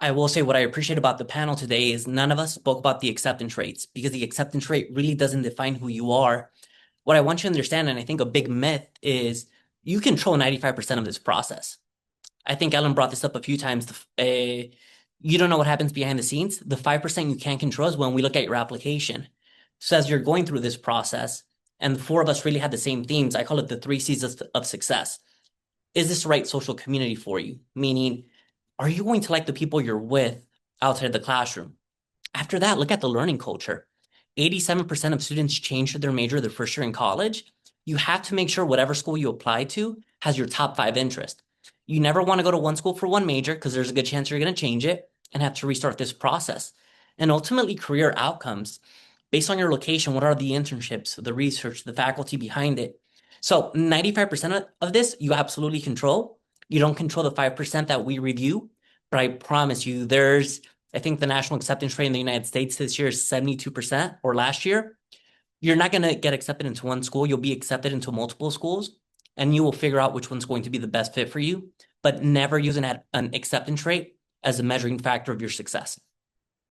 I will say what I appreciate about the panel today is none of us spoke about the acceptance rates because the acceptance rate really doesn't define who you are. What I want you to understand, and I think a big myth is you control 95% of this process. I think Ellen brought this up a few times. You don't know what happens behind the scenes. The 5% you can't control is when we look at your application. So as you're going through this process, and the four of us really had the same themes, I call it the three C's of success. Is this the right social community for you? Meaning, are you going to like the people you're with outside of the classroom? After that, look at the learning culture. 87% of students change their major their first year in college. You have to make sure whatever school you apply to has your top five interests. You never want to go to one school for one major because there's a good chance you're going to change it and have to restart this process. And ultimately, career outcomes based on your location. What are the internships, the research, the faculty behind it? So 95% of this you absolutely control. You don't control the 5% that we review, but I promise you, I think the national acceptance rate in the United States this year is 72%, or last year. You're not going to get accepted into one school. You'll be accepted into multiple schools, and you will figure out which one's going to be the best fit for you, but never use an acceptance rate as a measuring factor of your success.